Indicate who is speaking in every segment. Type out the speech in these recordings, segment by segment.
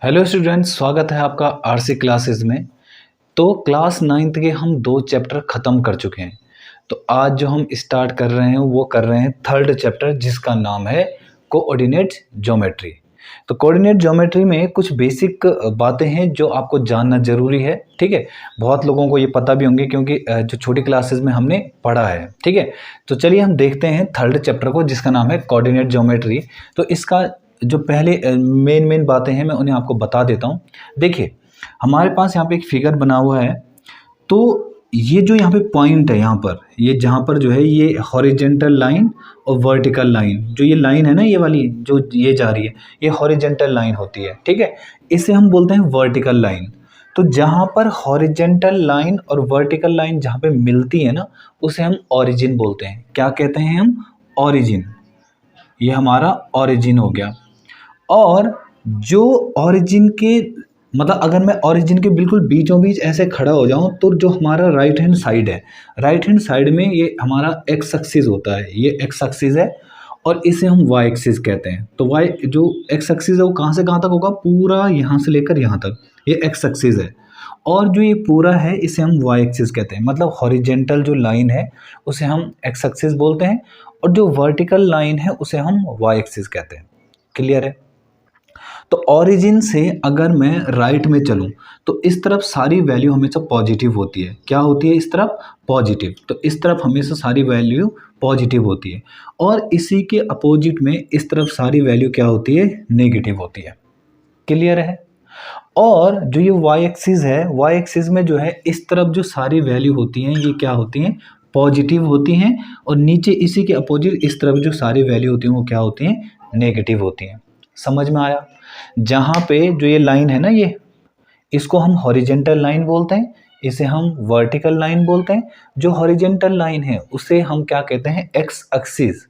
Speaker 1: Hello students, स्वागत है आपका आरसी क्लासेस में। तो क्लास 9th के हम 2 चैप्टर ख़त्म कर चुके हैं। तो आज जो हम स्टार्ट कर रहे हैं वो कर रहे हैं 3rd चैप्टर, जिसका नाम है कोऑर्डिनेट ज्योमेट्री। तो कोऑर्डिनेट ज्योमेट्री में कुछ बेसिक बातें हैं जो आपको जानना ज़रूरी है। ठीक है, बहुत लोगों को ये पता भी होंगे क्योंकि जो छोटी क्लासेस में हमने पढ़ा है। ठीक है, तो चलिए हम देखते हैं 3rd चैप्टर को, जिसका नाम है कोऑर्डिनेट ज्योमेट्री। तो इसका जो पहले मेन बातें हैं मैं उन्हें आपको बता देता हूँ। देखिए, हमारे पास यहाँ पे एक फिगर बना हुआ है। तो ये जो यहाँ पे पॉइंट है, यहाँ पर ये जहाँ पर जो है ये हॉरिजेंटल लाइन और वर्टिकल लाइन, जो ये लाइन है ना, ये वाली जो ये जा रही है, ये हॉरिजेंटल लाइन होती है। ठीक है, इसे हम बोलते हैं वर्टिकल लाइन। तो जहाँ पर हॉरिजेंटल लाइन और वर्टिकल लाइन जहाँ पे मिलती है ना, उसे हम ऑरिजिन बोलते हैं। क्या कहते हैं हम? ऑरिजिन। ये हमारा ऑरिजिन हो गया। और जो ओरिजिन के मतलब अगर मैं ओरिजिन के बिल्कुल बीचों बीच ऐसे खड़ा हो जाऊं तो जो हमारा राइट हैंड साइड है, राइट हैंड साइड में ये हमारा एक्स एक्सिस होता है, ये एक्स एक्सिस है और इसे हम वाई एक्सिस कहते हैं। तो वाई जो एक्स एक्सिस है वो कहाँ से कहाँ तक होगा? पूरा यहाँ से लेकर यहाँ तक, ये एक्स एक्सिस है। और जो ये पूरा है इसे हम वाई एक्सिस कहते हैं। मतलब हॉरिजेंटल जो लाइन है उसे हम एक्स एक्सिस बोलते हैं और जो वर्टिकल लाइन है उसे हम वाई एक्सिस कहते हैं। क्लियर है? तो ओरिजिन से अगर मैं राइट में चलूं तो इस तरफ सारी वैल्यू हमेशा पॉजिटिव होती है। क्या होती है इस तरफ? पॉजिटिव। तो इस तरफ हमेशा सारी वैल्यू पॉजिटिव होती है और इसी के अपोजिट में इस तरफ सारी वैल्यू क्या होती है? नेगेटिव होती है। क्लियर है? और जो ये वाई एक्सिस है, वाई एक्सिस में जो है इस तरफ जो सारी वैल्यू होती हैं ये क्या होती हैं? पॉजिटिव होती हैं। और नीचे इसी के अपोजिट इस तरफ जो सारी वैल्यू होती हैं वो क्या होती हैं? नेगेटिव होती हैं। समझ में आया? जहाँ पे जो ये लाइन है ना, ये इसको हम हॉरिजेंटल लाइन बोलते हैं, इसे हम वर्टिकल लाइन बोलते हैं। जो हॉरिजेंटल लाइन है उसे हम क्या कहते हैं? X axis.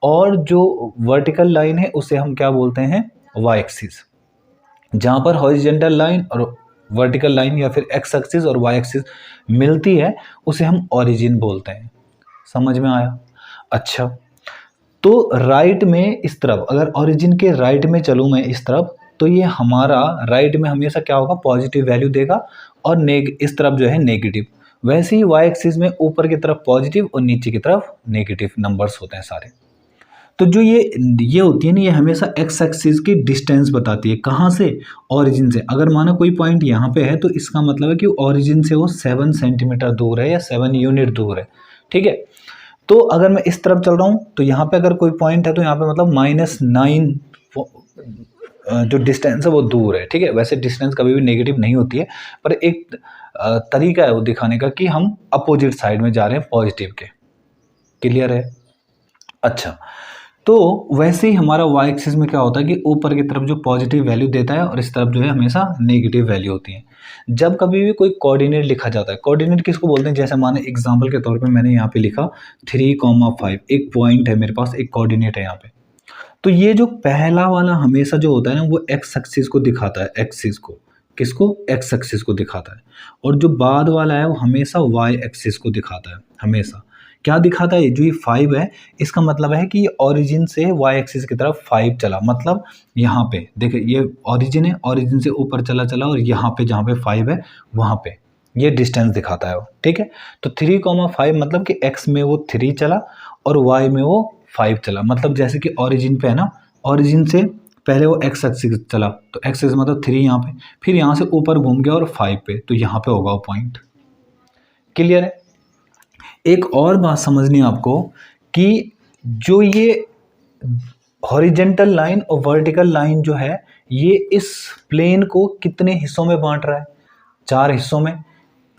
Speaker 1: और जो वर्टिकल लाइन है उसे हम क्या बोलते हैं? Y axis. जहाँ पर हॉरिजेंटल लाइन और वर्टिकल लाइन या फिर एक्स एक्सिस और वाई एक्सिस मिलती है उसे हम ओरिजिन बोलते हैं। समझ में आया? अच्छा, तो राइट में इस तरफ अगर ओरिजिन के राइट में चलूँ मैं इस तरफ, तो ये हमारा राइट में हमेशा क्या होगा? पॉजिटिव वैल्यू देगा और इस तरफ जो है नेगेटिव। वैसे ही वाई एक्सिस में ऊपर की तरफ पॉजिटिव और नीचे की तरफ नेगेटिव नंबर्स होते हैं सारे। तो जो ये होती है ना, ये हमेशा एक्स एक्सिस की डिस्टेंस बताती है। कहाँ से? ओरिजिन से। अगर माना कोई पॉइंट यहाँ पे है तो इसका मतलब है कि ओरिजिन से वो 7 सेंटीमीटर दूर है या 7 यूनिट दूर है। ठीक है, तो अगर मैं इस तरफ चल रहा हूँ तो यहाँ पे अगर कोई पॉइंट है तो यहाँ पे मतलब -9 जो डिस्टेंस है वो दूर है। ठीक है, वैसे डिस्टेंस कभी भी नेगेटिव नहीं होती है, पर एक तरीका है वो दिखाने का कि हम अपोजिट साइड में जा रहे हैं पॉजिटिव के। क्लियर है? अच्छा, तो वैसे ही हमारा वाई एक्सिस में क्या होता है कि ऊपर की तरफ जो पॉजिटिव वैल्यू देता है और इस तरफ जो है हमेशा नेगेटिव वैल्यू होती है। जब कभी भी कोई कोऑर्डिनेट लिखा जाता है, कोऑर्डिनेट किसको बोलते हैं? जैसे माने एग्जांपल के तौर पे मैंने यहाँ पे लिखा 3,5, एक पॉइंट है मेरे पास, एक कोऑर्डिनेट है यहाँ पे। तो ये जो पहला वाला हमेशा जो होता है ना वो एक्स एक्सिस को दिखाता है, एक्सिस को। किसको? एक्स एक्सिस को दिखाता है। और जो बाद वाला है वो हमेशा वाई एक्सिस को दिखाता है। हमेशा क्या दिखाता है? जो ये 5 है इसका मतलब है कि ये ओरिजिन से वाई एक्सिस की तरफ 5 चला। मतलब यहाँ पे देखिए, ये ओरिजिन है, ओरिजिन से ऊपर चला चला और यहाँ पे जहाँ पे 5 है वहाँ पे ये डिस्टेंस दिखाता है वो। ठीक है, तो 3,5 मतलब कि एक्स में वो 3 चला और वाई में वो 5 चला। मतलब जैसे कि ओरिजिन पे है ना, ओरिजिन से पहले वो एक्स एक्सिस चला तो एक्स एक्सिस मतलब 3 यहाँ पे, फिर यहाँ से ऊपर घूम गया और 5 पे, तो यहाँ पे होगा वो पॉइंट। क्लियर है? एक और बात समझनी है आपको कि जो ये हॉरिजेंटल लाइन और वर्टिकल लाइन जो है ये इस प्लेन को कितने हिस्सों में बांट रहा है? 4 हिस्सों में।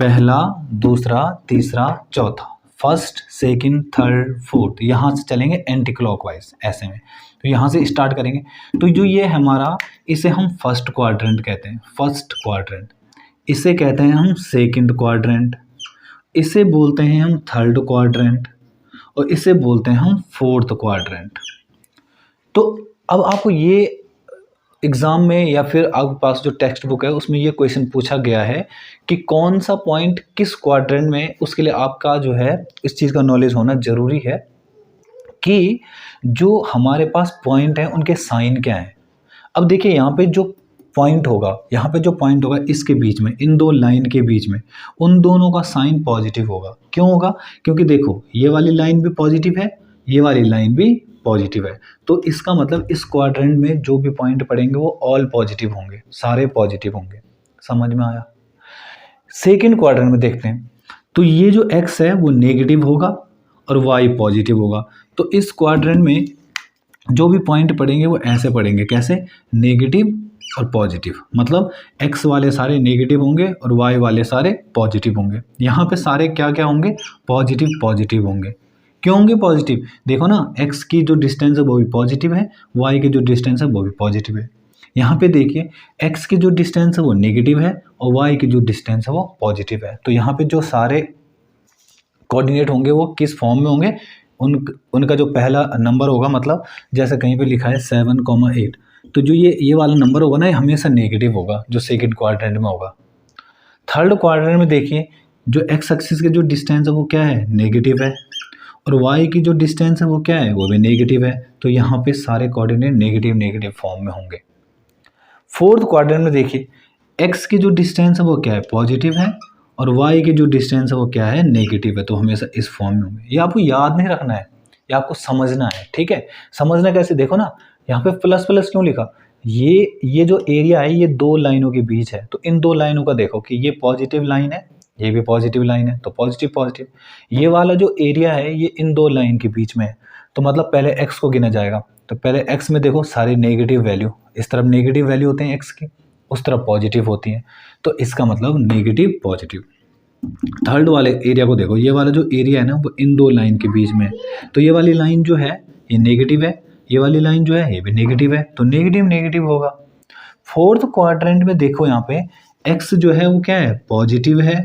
Speaker 1: पहला, दूसरा, तीसरा, चौथा। First, second, third, fourth. यहाँ से चलेंगे एंटी क्लॉकवाइज ऐसे में। तो यहाँ से स्टार्ट करेंगे। तो जो ये हमारा, इसे हम फर्स्ट क्वाड्रेंट कहते हैं। First quadrant. इसे कहते हैं हम सेकंड क्वाड्रेंट। इसे बोलते हैं हम थर्ड क्वाड्रेंट और इसे बोलते हैं हम फोर्थ क्वाड्रेंट। तो अब आपको ये एग्ज़ाम में या फिर आपके पास जो टेक्स्ट बुक है उसमें ये क्वेश्चन पूछा गया है कि कौन सा पॉइंट किस क्वाड्रेंट में, उसके लिए आपका जो है इस चीज़ का नॉलेज होना ज़रूरी है कि जो हमारे पास पॉइंट है उनके साइन क्या हैं। अब देखिए यहाँ पे जो पॉइंट होगा, यहाँ पे जो पॉइंट होगा इसके बीच में, इन दो लाइन के बीच में, उन दोनों का साइन पॉजिटिव होगा। क्यों होगा? क्योंकि देखो ये वाली लाइन भी पॉजिटिव है, ये वाली लाइन भी पॉजिटिव है, तो इसका मतलब इस क्वाड्रेंट में जो भी पॉइंट पड़ेंगे वो ऑल पॉजिटिव होंगे, सारे पॉजिटिव होंगे। समझ में आया? सेकेंड क्वाड्रेंट में देखते हैं, तो ये जो x है वो नेगेटिव होगा और y पॉजिटिव होगा। तो इस क्वाड्रेंट में जो भी पॉइंट पड़ेंगे वो ऐसे पड़ेंगे, कैसे? नेगेटिव और पॉजिटिव, मतलब x वाले सारे नेगेटिव होंगे और y वाले सारे पॉजिटिव होंगे। यहाँ पे सारे क्या क्या होंगे? पॉजिटिव पॉजिटिव होंगे। क्यों होंगे पॉजिटिव? देखो ना, x की जो डिस्टेंस है वो भी पॉजिटिव है, y की जो डिस्टेंस है वो भी पॉजिटिव है। यहाँ पे देखिए x की जो डिस्टेंस है वो नेगेटिव है और y की जो डिस्टेंस है वो पॉजिटिव है। तो यहाँ पे जो सारे कोऑर्डिनेट होंगे वो किस फॉर्म में होंगे? उनका जो पहला नंबर होगा, मतलब जैसे कहीं पे लिखा है 7,8, तो जो ये वाला नंबर होगा ना, ये हमेशा नेगेटिव होगा, जो सेकंड क्वाड्रेंट में होगा। थर्ड क्वाड्रेंट में देखिए, जो एक्स एक्सिस के जो डिस्टेंस है वो क्या है? नेगेटिव है, और वाई की जो डिस्टेंस है वो क्या है? वो भी नेगेटिव है। तो यहाँ पे सारे कोऑर्डिनेट नेगेटिव नेगेटिव फॉर्म में होंगे। फोर्थ क्वाड्रेंट में देखिए, एक्स की जो डिस्टेंस है वो क्या है? पॉजिटिव है, और y की जो डिस्टेंस है वो क्या है? नेगेटिव है। तो हमेशा इस फॉर्म में होंगे। ये आपको याद नहीं रखना है, ये आपको समझना है, ठीक है? समझना कैसे? देखो ना, यहाँ पे प्लस प्लस क्यों लिखा? ये जो एरिया है ये दो लाइनों के बीच है, तो इन दो लाइनों का देखो कि ये पॉजिटिव लाइन है, ये भी पॉजिटिव लाइन है, तो पॉजिटिव पॉजिटिव। ये वाला जो एरिया है ये इन दो लाइन के बीच में है, तो मतलब पहले x को गिना जाएगा। तो पहले x में देखो सारी नेगेटिव वैल्यू, इस तरफ नेगेटिव वैल्यू होते हैं x की, उस तरफ पॉजिटिव होती हैं, तो इसका मतलब नेगेटिव पॉजिटिव। थर्ड वाले एरिया को देखो, ये वाला जो एरिया है ना वो इन दो लाइन के बीच में है, तो ये वाली लाइन जो है ये नेगेटिव है, ये वाली लाइन जो है ये भी नेगेटिव है, तो नेगेटिव नेगेटिव होगा। फोर्थ क्वाड्रेंट में देखो, यहाँ पे x जो है वो क्या है? पॉजिटिव है,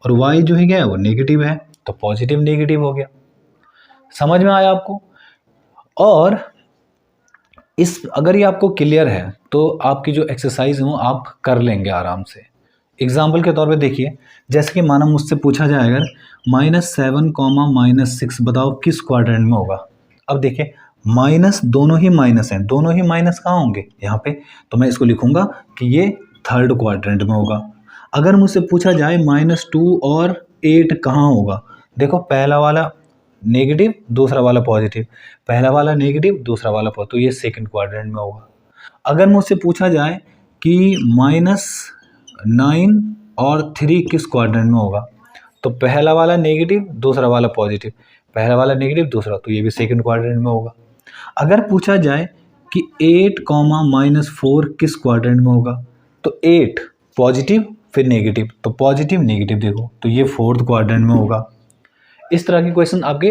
Speaker 1: और y जो है क्या है? वो नेगेटिव है, तो पॉजिटिव नेगेटिव हो गया। समझ में आया आपको? और अगर ये आपको क्लियर है तो आपकी जो एक्सरसाइज है वो आप कर लेंगे आराम से। एग्जाम्पल के तौर पे देखिए, जैसे कि माना मुझसे पूछा जाए अगर -7, -6 बताओ किस क्वाड्रेंट में होगा। अब देखिए माइनस, दोनों ही माइनस हैं, दोनों ही माइनस कहाँ होंगे? यहाँ पे, तो मैं इसको लिखूंगा कि ये थर्ड क्वाड्रेंट में होगा। अगर मुझसे पूछा जाए -2 और 8 कहाँ होगा, देखो पहला वाला नेगेटिव, दूसरा वाला पॉजिटिव, पहला वाला नेगेटिव, दूसरा वाला पॉजिटिव, तो ये सेकंड क्वाड्रेंट में होगा। अगर मुझसे पूछा जाए कि -9 और 3 किस क्वाड्रेंट में होगा, तो पहला वाला नेगेटिव, दूसरा वाला पॉजिटिव, पहला वाला नेगेटिव, दूसरा, तो ये भी सेकंड क्वाड्रेंट में होगा। अगर पूछा जाए कि 8, -4 किस क्वाड्रेंट में होगा, तो 8 पॉजिटिव फिर नेगेटिव, तो पॉजिटिव नेगेटिव देखो, तो ये फोर्थ क्वाड्रेंट में होगा। इस तरह के क्वेश्चन आपके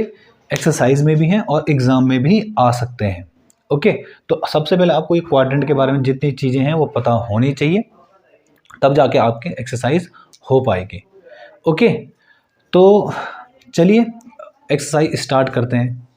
Speaker 1: एक्सरसाइज में भी हैं और एग्जाम में भी आ सकते हैं। ओके, तो सबसे पहले आपको ये क्वाड्रेंट के बारे में जितनी चीज़ें हैं वो पता होनी चाहिए, तब जाके आपके एक्सरसाइज हो पाएगी। ओके, तो चलिए एक्सरसाइज स्टार्ट करते हैं।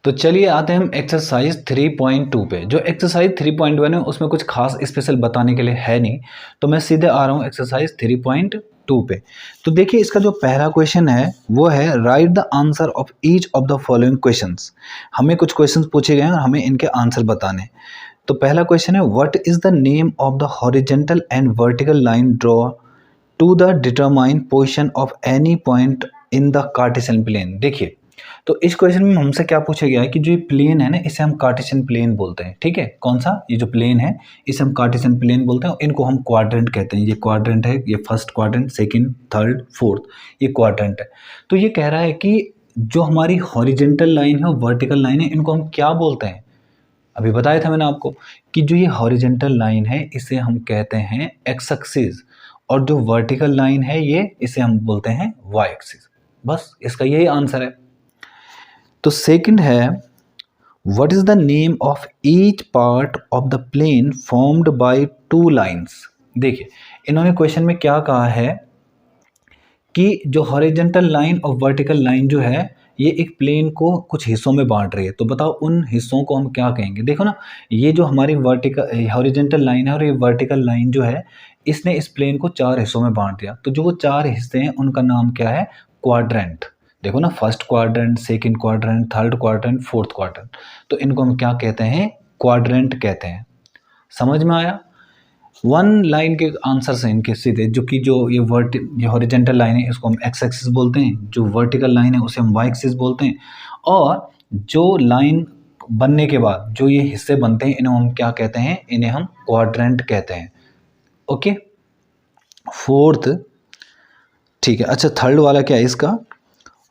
Speaker 1: तो चलिए आते हैं हम एक्सरसाइज 3.2 पे। जो एक्सरसाइज 3.1 है उसमें कुछ खास स्पेशल बताने के लिए है नहीं, तो मैं सीधे आ रहा हूँ एक्सरसाइज 3.2 पे। तो देखिए इसका जो पहला क्वेश्चन है वो है right the answer of each of the following questions. हमें कुछ क्वेश्चंस पूछे गए हैं और हमें इनके आंसर बताने। तो पहला क्वेश्चन है what is the name of the horizontal and vertical line draw to the determine position of any point in the Cartesian plane. देखिए, तो इस क्वेश्चन में हमसे क्या पूछा गया है कि जो ये प्लेन है ना, इसे हम कार्टेशियन प्लेन बोलते हैं, ठीक है? कौन सा? ये जो प्लेन है इसे हम कार्टेशियन प्लेन बोलते हैं, इनको हम क्वाड्रेंट कहते हैं। ये क्वाड्रेंट है, ये first quadrant, second, third, fourth, ये क्वाड्रेंट है। तो ये कह रहा है कि जो हमारी हॉरिजेंटल लाइन है, वर्टिकल लाइन है, इनको हम क्या बोलते हैं? अभी बताया था मैंने आपको कि जो ये हॉरिजेंटल लाइन है इसे हम कहते हैं एक्स एक्सिस, और जो वर्टिकल लाइन है ये इसे हम बोलते हैं वाई एक्सिस। बस इसका यही आंसर है। तो सेकंड है what is the name of each part of the plane formed by two lines. देखिए इन्होंने क्वेश्चन में क्या कहा है कि जो हॉरिजेंटल लाइन और वर्टिकल लाइन जो है ये एक प्लेन को कुछ हिस्सों में बांट रही है, तो बताओ उन हिस्सों को हम क्या कहेंगे। देखो ना, ये जो हमारी वर्टिकल हॉरिजेंटल लाइन है और ये वर्टिकल लाइन जो है इसने इस प्लेन को 4 हिस्सों में बांट दिया, तो जो वो 4 हिस्से हैं उनका नाम क्या है? क्वाड्रेंट। देखो ना, first quadrant, second quadrant, third quadrant, fourth quadrant, तो इनको हम क्या कहते हैं? क्वाड्रेंट कहते हैं। समझ में आया? वन लाइन के आंसर से इनके सीधे, जो कि जो ये हॉरिजेंटल लाइन है इसको हम एक्स एक्सिस बोलते हैं, जो वर्टिकल लाइन है उसे हम वाई एक्सिस बोलते हैं, और जो लाइन बनने के बाद जो ये हिस्से बनते हैं इन्हें हम क्या कहते हैं? इन्हें हम क्वाड्रेंट कहते हैं। ओके, फोर्थ, ठीक है। अच्छा, थर्ड वाला क्या है इसका?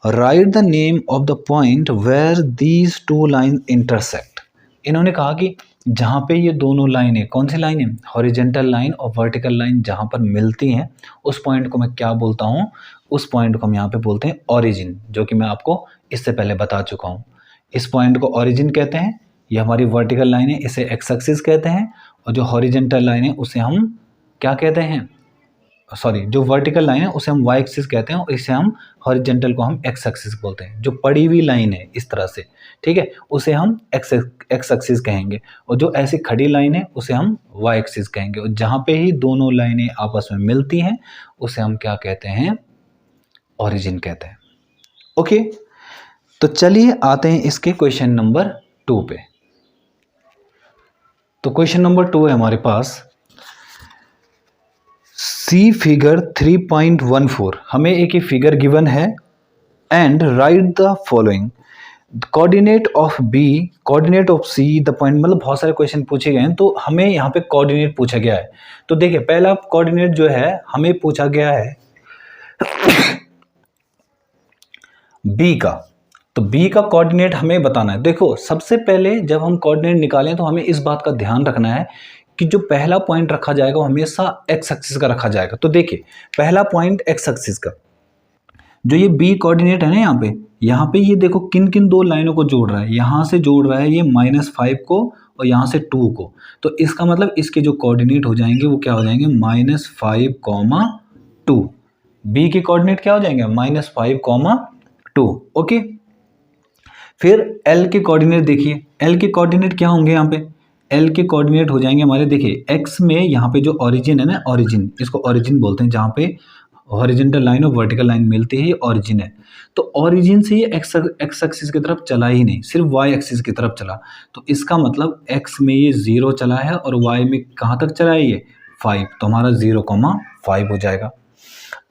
Speaker 1: Write the name of the point where these two line intersect. इन्होंने कहा कि जहाँ पे ये दोनों लाइनें, कौन सी लाइन है? हॉरिजेंटल लाइन और वर्टिकल लाइन जहाँ पर मिलती हैं उस पॉइंट को मैं क्या बोलता हूँ? उस पॉइंट को हम यहाँ पे बोलते हैं ओरिजिन, जो कि मैं आपको इससे पहले बता चुका हूँ। इस पॉइंट को ओरिजिन कहते हैं। ये हमारी वर्टिकल लाइन है, इसे एक्स एक्सिस कहते हैं, और जो हॉरिजेंटल लाइन है उसे हम क्या कहते हैं? सॉरी, जो वर्टिकल लाइन है उसे हम वाई एक्सिस कहते हैं, और इसे हम हॉरिजेंटल को हम एक्स एक्सिस बोलते हैं। जो पड़ी हुई लाइन है इस तरह से, ठीक है, उसे हम एक्स एक्सिस कहेंगे, और जो ऐसी खड़ी लाइन है उसे हम वाई एक्सिस कहेंगे, और जहाँ पे ही दोनों लाइनें आपस में मिलती हैं उसे हम क्या कहते हैं? ओरिजिन कहते हैं। ओके, तो चलिए आते हैं इसके क्वेश्चन नंबर 2 पे। तो क्वेश्चन नंबर 2 है हमारे पास, सी फिगर 3.14। हमें एक ही फिगर गिवन है, and write the following coordinate of B, coordinate of C, the point. मतलब बहुत सारे क्वेश्चन पूछे गए हैं, तो हमें यहाँ पे कोऑर्डिनेट पूछा गया है। तो देखिए, पहला कोऑर्डिनेट जो है हमें पूछा गया है बी का, तो बी का कोऑर्डिनेट हमें बताना है। देखो, सबसे पहले जब हम कोऑर्डिनेट निकालें तो हमें इस बात का ध्यान रखना है कि जो पहला पॉइंट रखा जाएगा वो हमेशा एक्स एक्सिस का रखा जाएगा। तो देखिए, पहला पॉइंट एक्स एक्सिस का, जो ये बी कोऑर्डिनेट है ना, यहाँ पे ये देखो किन किन दो लाइनों को जोड़ रहा है। यहाँ से जोड़ रहा है ये -5 को, और यहाँ से 2 को। तो इसका मतलब इसके जो कोऑर्डिनेट हो जाएंगे वो क्या हो जाएंगे? -5, 2। बी के कोऑर्डिनेट क्या हो जाएंगे? -5, 2। ओके, फिर एल के कोऑर्डिनेट देखिए, एल के कोऑर्डिनेट क्या होंगे? यहाँ पे एल के कोऑर्डिनेट हो जाएंगे हमारे, देखिए एक्स में यहाँ पे जो ओरिजिन है ना, ओरिजिन, इसको ओरिजिन बोलते हैं, जहाँ पे हॉरिजॉन्टल लाइन और वर्टिकल लाइन मिलती है, ये ओरिजिन है। तो ओरिजिन से ये एक्स एक्सिस की तरफ चला ही नहीं, सिर्फ वाई एक्सिस की तरफ चला। तो इसका मतलब एक्स में ये 0 चला है और वाई में कहाँ तक चला है? ये 5। तो हमारा 0,5 हो जाएगा।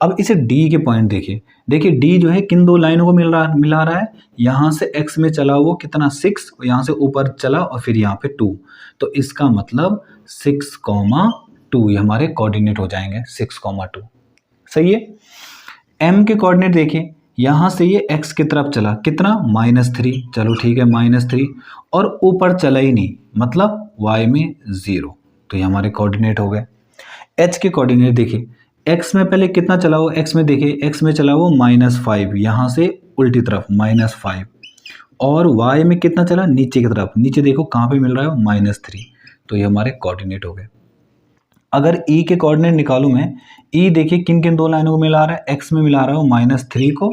Speaker 1: अब इसे डी के पॉइंट देखिए, देखिए डी जो है किन दो लाइनों को मिला रहा है? यहाँ से एक्स में चला वो कितना? 6, और यहाँ से ऊपर चला और फिर यहाँ पे 2। तो इसका मतलब 6,2 ये हमारे कोऑर्डिनेट हो जाएंगे, 6,2। सही है। एम के कोऑर्डिनेट देखिए, यहाँ से ये एक्स की तरफ चला, कितना? -3। चलो ठीक है, -3, और ऊपर चला ही नहीं, मतलब वाई में 0। तो ये हमारे कोऑर्डिनेट हो गए। एच के कोऑर्डिनेट देखिए, एक्स में पहले कितना चला वो? एक्स में देखिए, एक्स में चला वो -5, यहाँ से उल्टी तरफ -5, और वाई में कितना चला? नीचे की तरफ, नीचे देखो कहाँ पे मिल रहा है? -3। तो ये हमारे कोऑर्डिनेट हो गए। अगर ई के कोऑर्डिनेट निकालूं मैं, ई देखिए किन किन दो लाइनों को मिला रहा है? एक्स में मिला रहा है वो -3 को,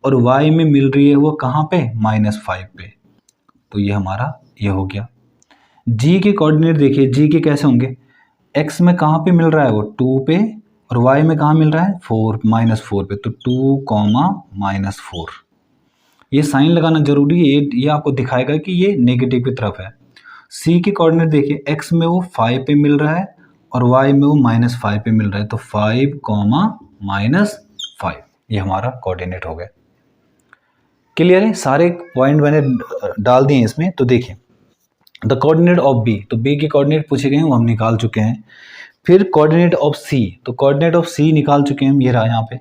Speaker 1: और वाई में मिल रही है वो कहाँ पे? -5 पे। तो ये हमारा ये हो गया। जी के कोऑर्डिनेट देखिए, जी के कैसे होंगे? एक्स में कहाँ पे मिल रहा है वो? 2 पे, और वाई में कहाँ मिल रहा है? -4 पे। तो 2, -4। ये साइन लगाना जरूरी है, ये आपको दिखाएगा कि ये नेगेटिव की तरफ है। सी के कोऑर्डिनेट देखिए, एक्स में वो 5 पे मिल रहा है और वाई में वो -5 पे मिल रहा है। तो 5, -5 ये हमारा कोऑर्डिनेट हो गया। क्लियर है? सारे पॉइंट मैंने डाल दिए इसमें। तो देखिए, द कोऑर्डिनेट ऑफ बी, तो बी के कोऑर्डिनेट पूछे गए हैं वो हम निकाल चुके हैं। फिर कोऑर्डिनेट ऑफ सी, तो कोऑर्डिनेट ऑफ सी निकाल चुके हैं हम, ये रहा यहाँ पे।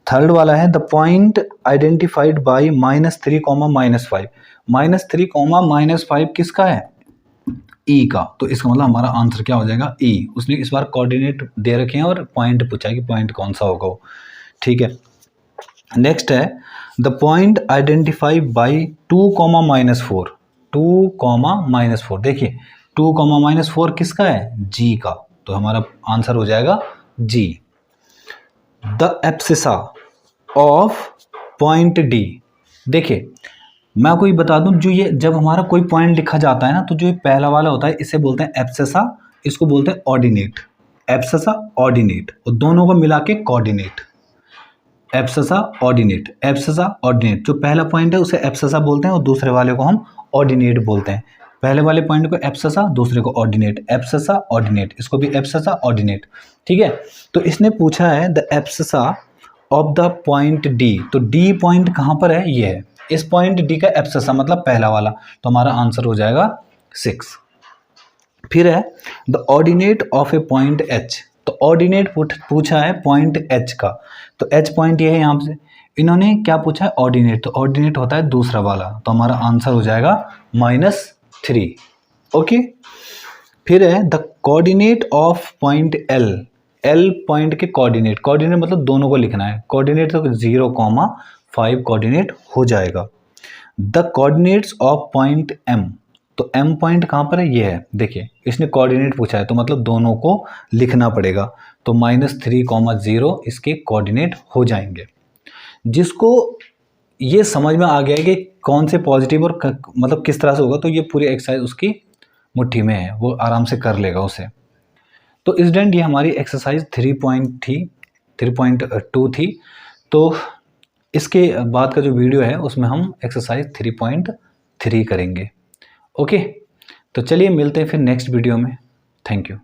Speaker 1: थर्ड वाला है द पॉइंट आइडेंटिफाइड बाय -3, -5। -3, -5 किसका है? ई का। तो इसका मतलब हमारा आंसर क्या हो जाएगा? ई। उसने इस बार कोऑर्डिनेट दे रखे हैं और पॉइंट पूछा है कि पॉइंट कौन सा होगा वो। ठीक है। नेक्स्ट है द पॉइंट आइडेंटिफाइड बाय 2, -4। 2, -4 देखिए, 2, -4 किसका है? जी का। तो हमारा आंसर हो जाएगा जी। The abscissa of point D, देखिए मैं आपको ये बता दूं, जो ये जब हमारा कोई पॉइंट लिखा जाता है ना, तो जो ये पहला वाला होता है इसे बोलते हैं एब्सिसा, इसको बोलते हैं ऑर्डिनेट। एब्सिसा, ऑर्डिनेट, और दोनों को मिला के coordinate. Abscissa, ordinate, abscissa, ordinate. जो पहला पॉइंट है उसे एब्सिसा बोलते हैं और दूसरे वाले को हम ऑर्डिनेट बोलते हैं। पहले वाले पॉइंट को एब्ससा, दूसरे को ऑर्डिनेट, एब्ससा ऑर्डिनेट, इसको भी एब्ससा ऑर्डिनेट। ठीक है, तो इसने पूछा है the abscissa of the point D. तो डी पॉइंट कहाँ पर है, ये है, इस पॉइंट डी का एब्ससा मतलब पहला वाला, तो हमारा आंसर हो जाएगा 6। फिर है the ordinate of A point H. तो ऑर्डिनेट पूछा है पॉइंट एच का, तो एच पॉइंट ये है यहाँ से, इन्होंने क्या पूछा है ऑर्डिनेट, तो ऑर्डिनेट होता है दूसरा वाला, तो हमारा आंसर हो जाएगा -3। ओके, फिर है the coordinate of point L. L point के कोऑर्डिनेट, कोऑर्डिनेट मतलब दोनों को लिखना है, कोऑर्डिनेट तो 0,5 कोऑर्डिनेट हो जाएगा। The coordinates of point M. तो एम पॉइंट कहाँ पर है, ये है, देखिए इसने कोऑर्डिनेट पूछा है तो मतलब दोनों को लिखना पड़ेगा, तो -3,0 इसके कोऑर्डिनेट हो जाएंगे। जिसको ये समझ में आ गया है कि कौन से पॉजिटिव और मतलब किस तरह से होगा, तो ये पूरी एक्सरसाइज उसकी मुट्ठी में है, वो आराम से कर लेगा उसे। तो स्टूडेंट ये हमारी एक्सरसाइज 3.2 थी। तो इसके बाद का जो वीडियो है उसमें हम एक्सरसाइज 3.3 करेंगे। ओके, तो चलिए मिलते हैं फिर नेक्स्ट वीडियो में। Thank you.